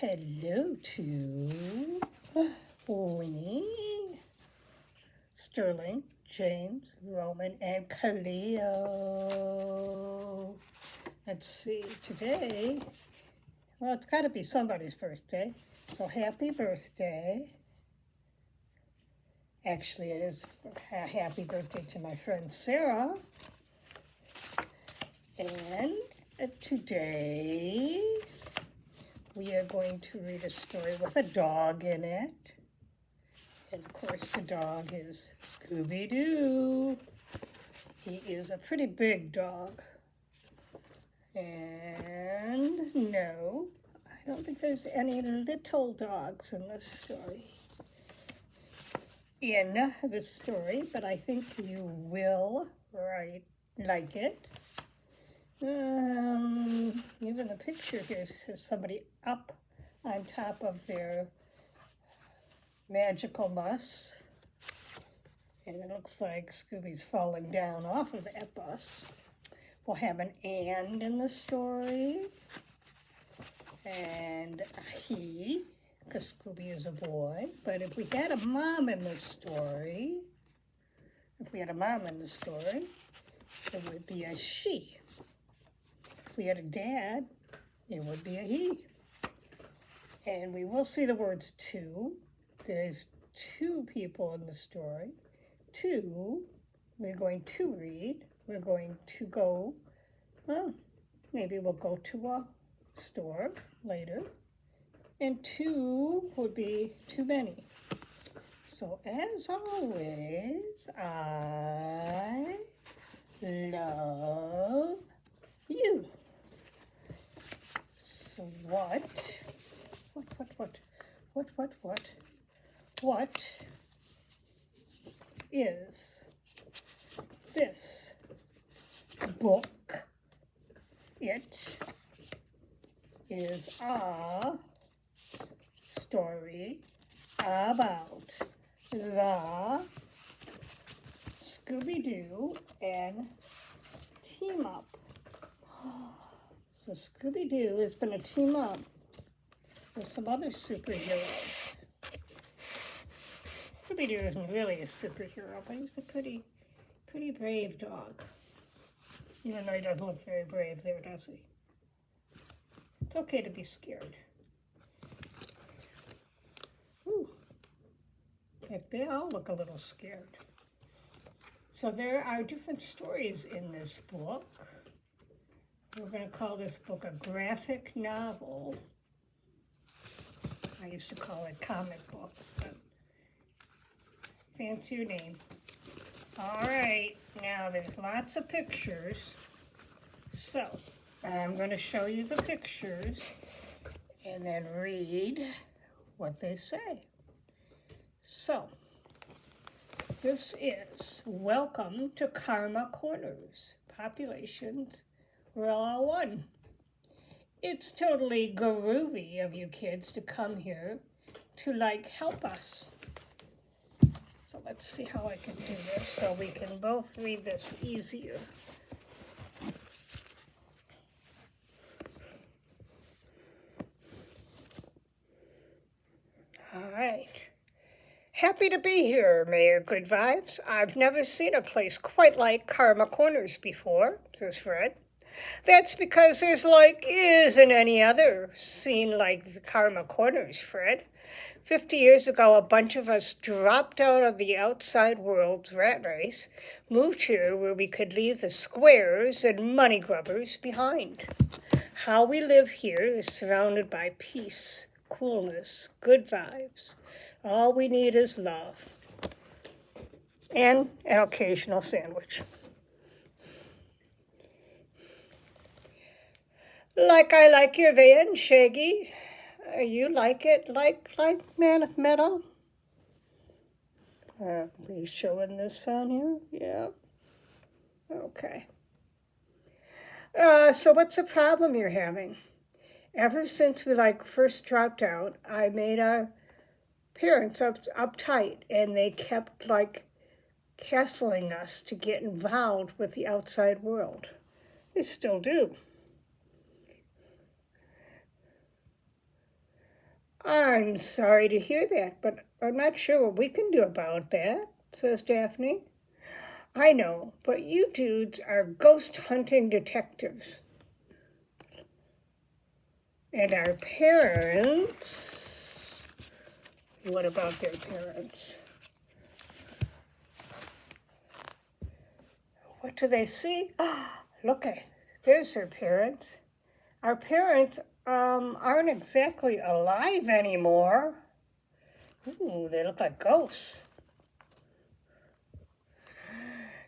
Hello to Winnie, Sterling, James, Roman, and Cleo. Let's see, today, well, it's got to be somebody's birthday, so happy birthday. Actually, it is a happy birthday to my friend Sarah. And today, we are going to read a story with a dog in it. And of course, the dog is Scooby-Doo. He is a pretty big dog. And no, I don't think there's any little dogs in this story. But I think you will like it. Even the picture here says somebody up on top of their magical bus. And it looks like Scooby's falling down off of that bus. We'll have an and in the story. And he, because Scooby is a boy. But if we had a mom in the story, it would be a she. If we had a dad, it would be a he. And we will see the words two. There's two people in the story. Two, we're going to read. We're going to go, well, maybe we'll go to a store later. And two would be too many. So as always, I love you. So what is this book? It is a story about the Scooby-Doo and Team Up. So Scooby-Doo is going to team up with some other superheroes. Scooby-Doo isn't really a superhero, but he's a pretty brave dog. Even though he doesn't look very brave there, does he? It's okay to be scared. Ooh. Heck, they all look a little scared. So there are different stories in this book. We're going to call this book a graphic novel. I used to call it comic books, but fancy your name. All right, now there's lots of pictures. So I'm going to show you the pictures and then read what they say. So this is Welcome to Karma Corners. Populations, we're all one. It's totally groovy of you kids to come here to help us. So let's see how I can do this so we can both read this easier. All right. Happy to be here, Mayor Good Vibes. I've never seen a place quite like Karma Corners before, says Fred. That's because there's isn't any other scene like the Karma Corners, Fred. 50 years ago, a bunch of us dropped out of the outside world's rat race, moved here where we could leave the squares and money grubbers behind. How we live here is surrounded by peace, coolness, good vibes. All we need is love and an occasional sandwich. I like your van, Shaggy. You like it like Meadow? Are we showing this on here? Yeah. Okay. So what's the problem you're having? Ever since we first dropped out, I made our parents uptight, and they kept castling us to get involved with the outside world. They still do. I'm sorry to hear that, but I'm not sure what we can do about that, says Daphne. I know, but you dudes are ghost hunting detectives. And our parents, what about their parents? What do they see? Look at, there's their parents. Our parents aren't exactly alive anymore. Ooh, they look like ghosts.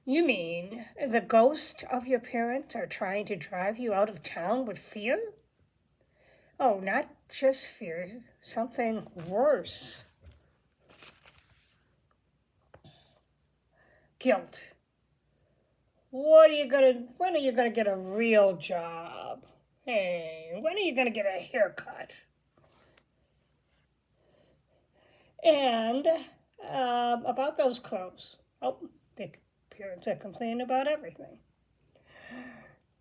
You mean the ghosts of your parents are trying to drive you out of town with fear? Oh, not just fear, something worse. Guilt. When are you gonna get a real job? Hey, when are you gonna get a haircut? And about those clothes. Oh, the parents are complaining about everything.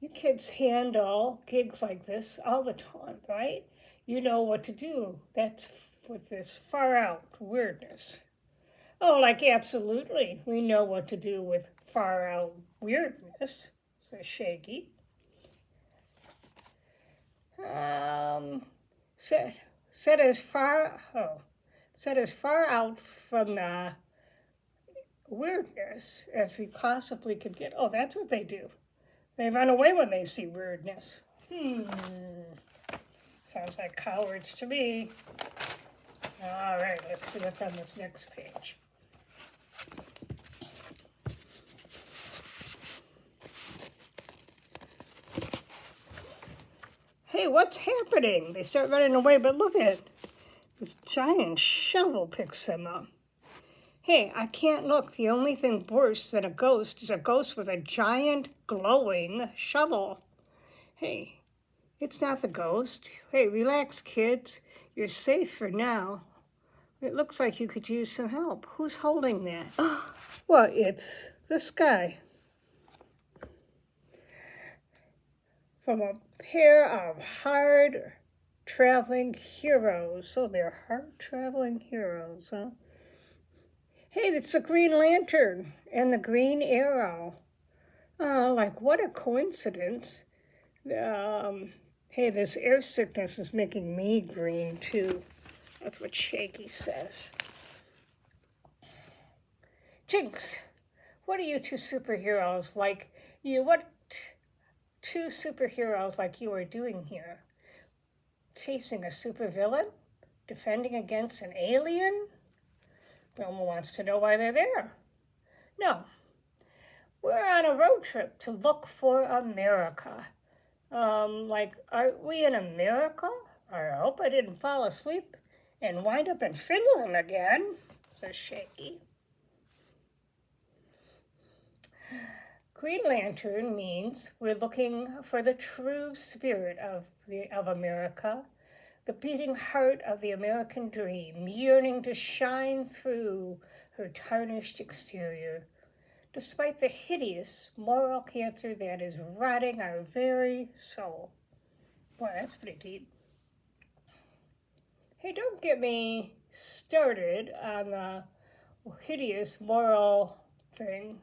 You kids handle gigs like this all the time, right? You know what to do. That's with this far out weirdness. Oh, like absolutely. We know what to do with far out weirdness, says Shaggy. Set set as far out from the weirdness as we possibly could get. Oh, that's what they do. They run away when they see weirdness. Sounds like cowards to me. All right, let's see what's on this next page. Hey, what's happening? They start running away, but look at it. This giant shovel picks them up. Hey, I can't look. The only thing worse than a ghost is a ghost with a giant glowing shovel. Hey, it's not the ghost. Hey, relax, kids. You're safe for now. It looks like you could use some help. Who's holding that? Well, it's this guy. From a pair of hard traveling heroes. So they're hard traveling heroes, huh? Hey, it's the Green Lantern and the Green Arrow. Like what a coincidence. Hey, this air sickness is making me green too. That's what Shaky says. Jinx, what are you two superheroes like you? What two superheroes like you are doing here? Chasing a supervillain? Defending against an alien? Velma wants to know why they're there. No, we're on a road trip to look for America. Are we in America? I hope I didn't fall asleep and wind up in Finland again, says Shaky. Green Lantern means we're looking for the true spirit of America, the beating heart of the American dream, yearning to shine through her tarnished exterior, despite the hideous moral cancer that is rotting our very soul. Boy, that's pretty deep. Hey, don't get me started on the hideous moral thing.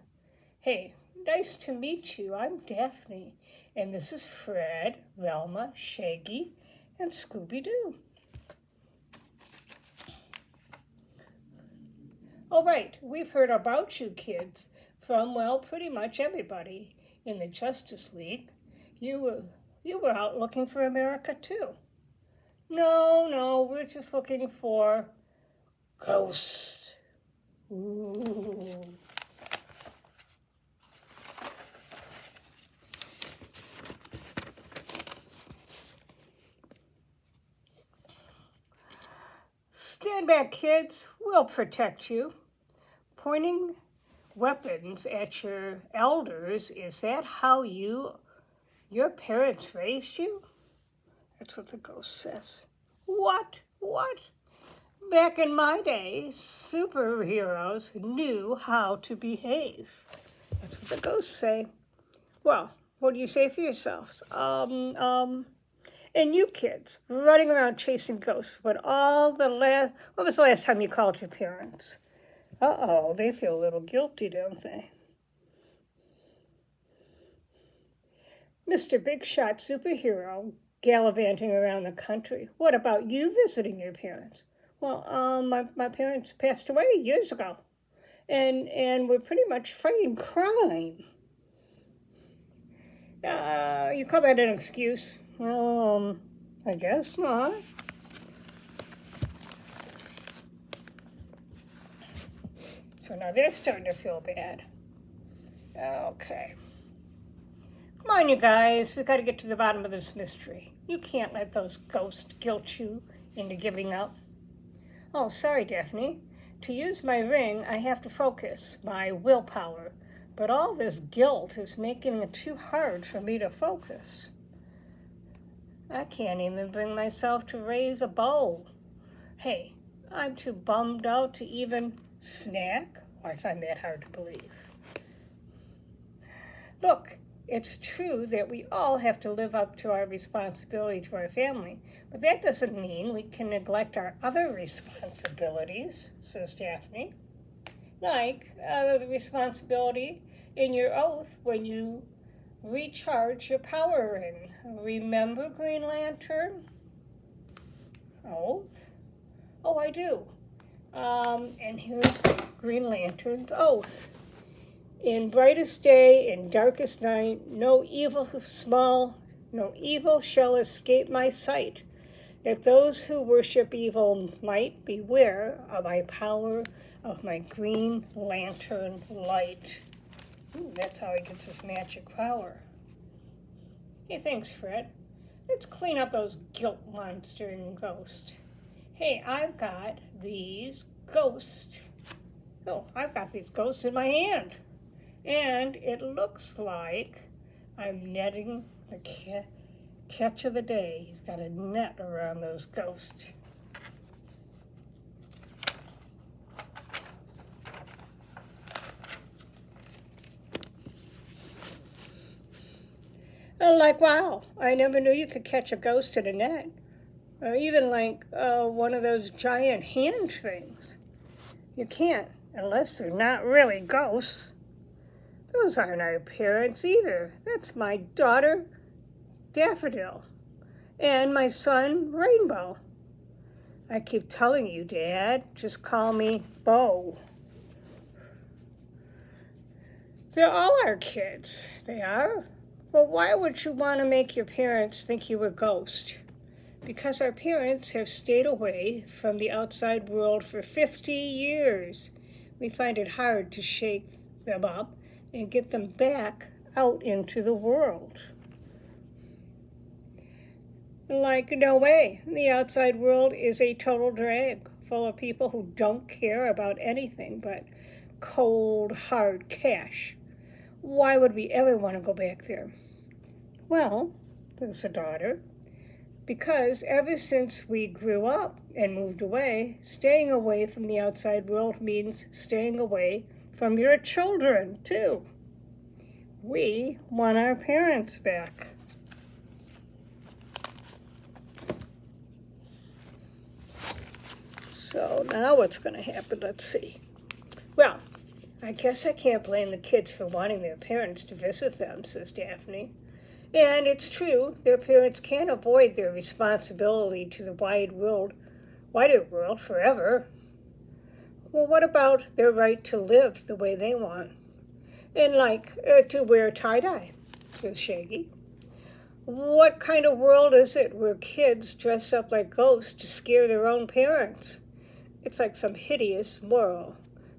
Hey, nice to meet you. I'm Daphne, and this is Fred, Velma, Shaggy, and Scooby-Doo. All right, we've heard about you kids from, well, pretty much everybody in the Justice League. You were out looking for America too. No, we're just looking for ghosts. Ooh. Stand back, kids. We'll protect you. Pointing weapons at your elders, is that how your parents raised you? That's what the ghost says. What? Back in my day, superheroes knew how to behave. That's what the ghosts say. Well, what do you say for yourselves? And you kids running around chasing ghosts when what was the last time you called your parents? Uh-oh, they feel a little guilty, don't they? Mr. Big Shot Superhero gallivanting around the country. What about you visiting your parents? Well, my parents passed away years ago, and we're pretty much fighting crime. You call that an excuse? I guess not. So now they're starting to feel bad. Okay. Come on, you guys. We've got to get to the bottom of this mystery. You can't let those ghosts guilt you into giving up. Oh, sorry, Daphne. To use my ring, I have to focus, my willpower. But all this guilt is making it too hard for me to focus. I can't even bring myself to raise a bow. Hey, I'm too bummed out to even snack. I find that hard to believe. Look, it's true that we all have to live up to our responsibility to our family, but that doesn't mean we can neglect our other responsibilities, says Daphne. Like the responsibility in your oath when you recharge your power ring. Remember, Green Lantern? Oath? Oh, I do. And here's Green Lantern's oath. In brightest day, in darkest night, no evil shall escape my sight. Let those who worship evil might beware of my power, of my Green Lantern light. Ooh, that's how he gets his magic power. Hey, thanks, Fred. Let's clean up those guilt monster and ghost. Hey, I've got these ghosts. Oh, I've got these ghosts in my hand. And it looks like I'm netting the catch of the day. He's got a net around those ghosts. Like, wow, I never knew you could catch a ghost in a net. Or even like one of those giant hand things. You can't, unless they're not really ghosts. Those aren't our parents either. That's my daughter, Daffodil, and my son, Rainbow. I keep telling you, Dad, just call me Bo. They're all our kids. They are. But why would you want to make your parents think you were a ghost? Because our parents have stayed away from the outside world for 50 years. We find it hard to shake them up and get them back out into the world. Like, no way. The outside world is a total drag, full of people who don't care about anything but cold, hard cash. Why would we ever want to go back there? Well, there's a daughter. Because ever since we grew up and moved away, staying away from the outside world means staying away from your children, too. We want our parents back. So now what's going to happen? Let's see. Well, I guess I can't blame the kids for wanting their parents to visit them, says Daphne. And it's true, their parents can't avoid their responsibility to the wider world forever. Well, what about their right to live the way they want? And to wear tie-dye, says Shaggy. What kind of world is it where kids dress up like ghosts to scare their own parents? It's like some hideous moral.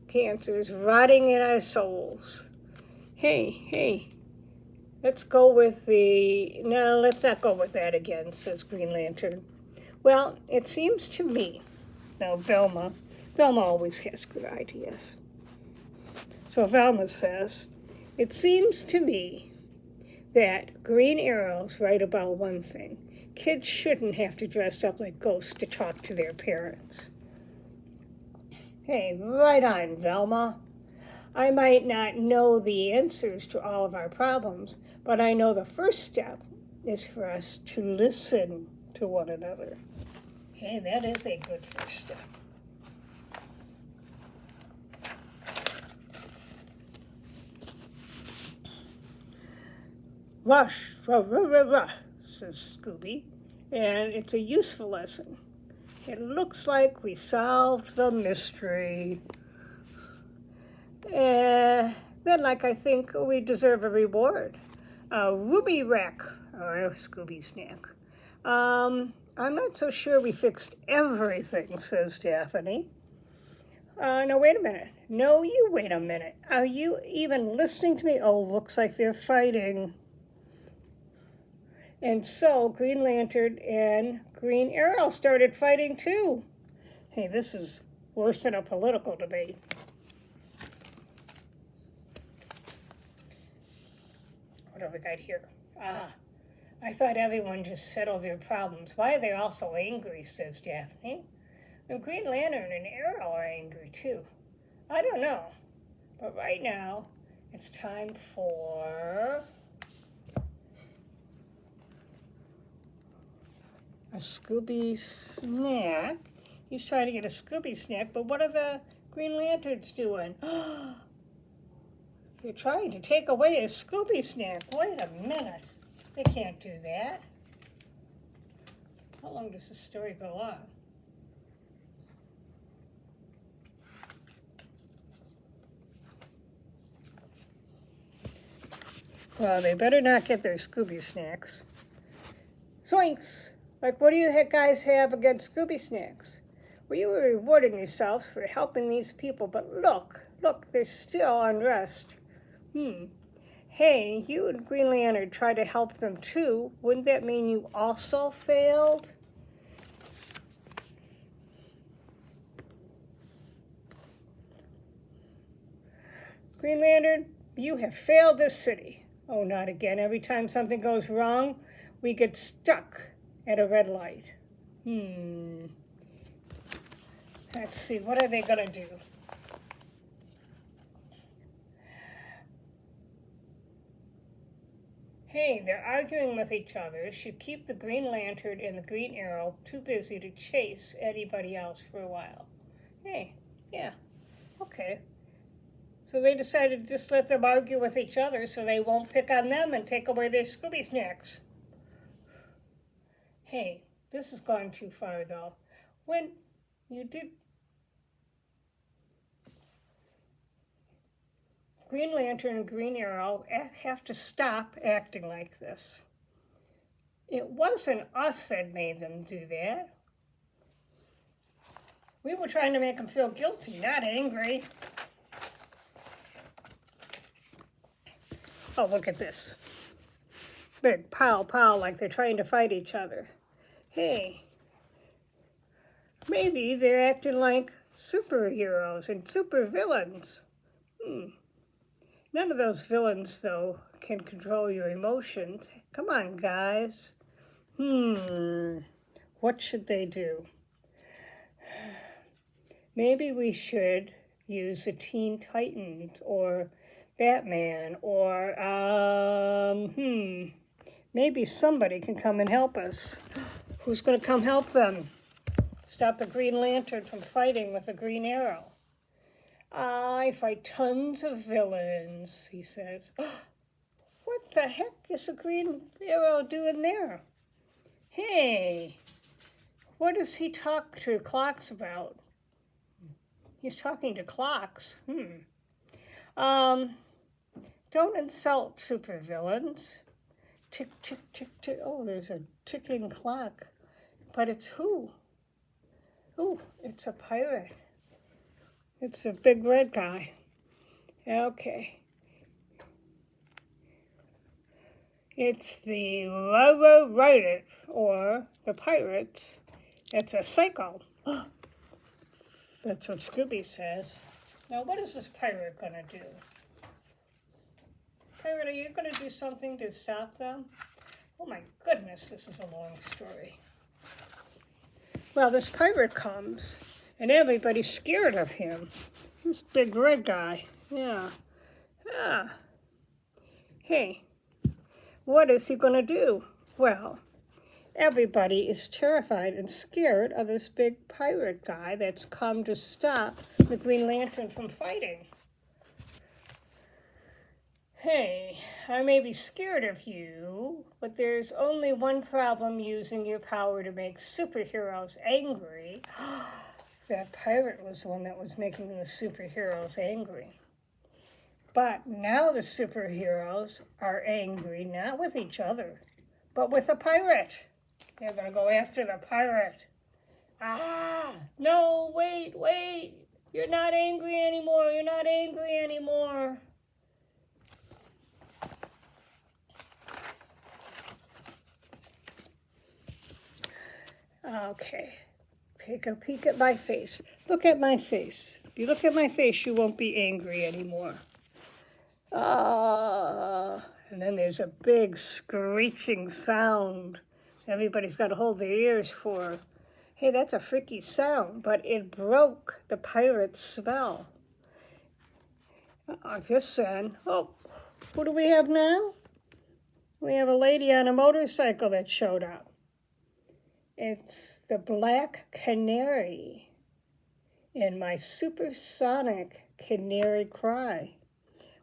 Cancer's rotting in our souls. Hey. Let's go with no, let's not go with that again, says Green Lantern. Well, it seems to me, now Velma always has good ideas. So Velma says, it seems to me that Green Arrow's right about one thing. Kids shouldn't have to dress up like ghosts to talk to their parents. Hey, right on, Velma. I might not know the answers to all of our problems, but I know the first step is for us to listen to one another. Hey, that is a good first step. Rush, rush, says Scooby, and it's a useful lesson. It looks like we solved the mystery. Then, like I think we deserve a reward. A ruby rack, or a Scooby snack. I'm not so sure we fixed everything, says Daphne. No, wait a minute. No, you wait a minute. Are you even listening to me? Oh, looks like they're fighting. And so Green Lantern and Green Arrow started fighting too. Hey, this is worse than a political debate. What have we got here? I thought everyone just settled their problems. Why are they all so angry, says Daphne. And Green Lantern and Arrow are angry too. I don't know. But right now, it's time for a Scooby snack. He's trying to get a Scooby snack, but what are the Green Lanterns doing? They're trying to take away his Scooby snack. Wait a minute. They can't do that. How long does this story go on? Well, they better not get their Scooby snacks. Zoinks! Like, what do you guys have against Scooby snacks? Well, you were rewarding yourselves for helping these people, but look, there's still unrest. Hey, you and Green Lantern tried to help them too. Wouldn't that mean you also failed? Green Lantern, you have failed this city. Oh, not again. Every time something goes wrong, we get stuck at a red light. Let's see, what are they going to do? Hey, they're arguing with each other. Should keep the Green Lantern and the Green Arrow too busy to chase anybody else for a while. Hey, yeah, okay. So they decided to just let them argue with each other so they won't pick on them and take away their Scooby snacks. Hey, this has gone too far though. When you did... Green Lantern and Green Arrow have to stop acting like this. It wasn't us that made them do that. We were trying to make them feel guilty, not angry. Oh, look at this. Big pow, like they're trying to fight each other. Hey, maybe they're acting like superheroes and supervillains. None of those villains, though, can control your emotions. Come on, guys. What should they do? Maybe we should use the Teen Titans or Batman or, maybe somebody can come and help us. Who's going to come help them? Stop the Green Lantern from fighting with the Green Arrow. I fight tons of villains, he says. What the heck is the Green Arrow doing there? Hey, what does he talk to clocks about? He's talking to clocks. Don't insult supervillains. Tick, tick, tick, tick. Oh, there's a ticking clock. But it's who? Oh, it's a pirate. It's a big red guy. Okay. It's the Rider, or the Pirates. It's a psycho. That's what Scooby says. Now, what is this pirate going to do? Pirate, are you going to do something to stop them? Oh my goodness, this is a long story. Well, this pirate comes, and everybody's scared of him. This big red guy. Yeah. Hey, what is he going to do? Well, everybody is terrified and scared of this big pirate guy that's come to stop the Green Lantern from fighting. Hey, I may be scared of you, but there's only one problem using your power to make superheroes angry. That pirate was the one that was making the superheroes angry. But now the superheroes are angry, not with each other, but with the pirate. They're going to go after the pirate. No, wait. You're not angry anymore. You're not angry anymore. Okay, take a peek at my face. Look at my face. If you look at my face, you won't be angry anymore. And then there's a big screeching sound. Everybody's got to hold their ears for. Hey, that's a freaky sound, but it broke the pirate's spell. This then, who do we have now? We have a lady on a motorcycle that showed up. It's the Black Canary in my supersonic canary cry.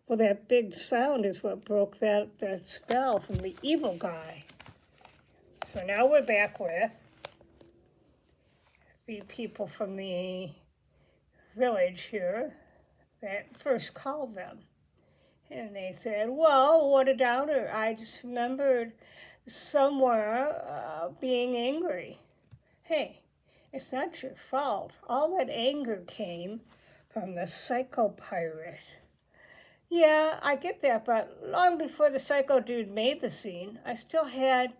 Well, that big sound is what broke that spell from the evil guy. So now we're back with the people from the village here that first called them. And they said, well, what a downer. I just remembered somewhere being angry. Hey, it's not your fault. All that anger came from the psycho pirate. Yeah, I get that, but long before the psycho dude made the scene, I still had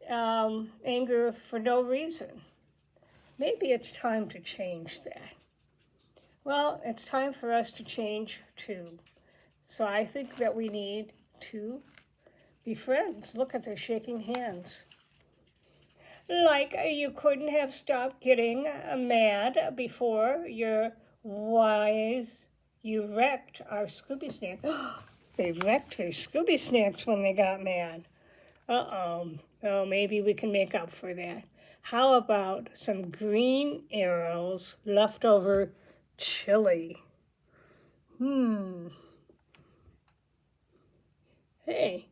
anger for no reason. Maybe it's time to change that. Well, it's time for us to change too. So I think that we need to be friends. Look at, they're shaking hands. Like you couldn't have stopped getting mad before your wise. You wrecked our Scooby snack. They wrecked their Scooby snacks when they got mad. Oh, maybe we can make up for that. How about some Green Arrows leftover chili? Hey,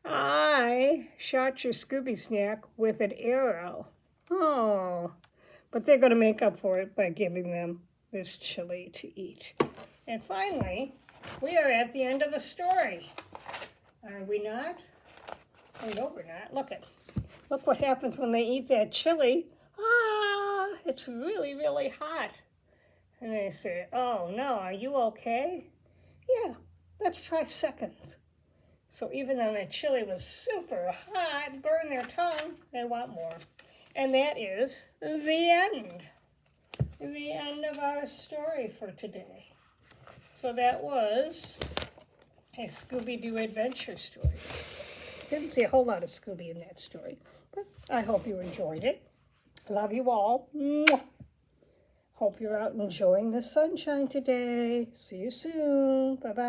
I shot your Scooby snack with an arrow. Oh, but they're going to make up for it by giving them this chili to eat. And finally, we are at the end of the story. Are we not? Oh, no, we're not. Look what happens when they eat that chili. It's really, really hot. And they say, oh, no, are you okay? Yeah, let's try seconds. So even though that chili was super hot, burned their tongue, they want more. And that is the end. The end of our story for today. So that was a Scooby-Doo adventure story. Didn't see a whole lot of Scooby in that story, but I hope you enjoyed it. Love you all. Mwah. Hope you're out enjoying the sunshine today. See you soon. Bye-bye.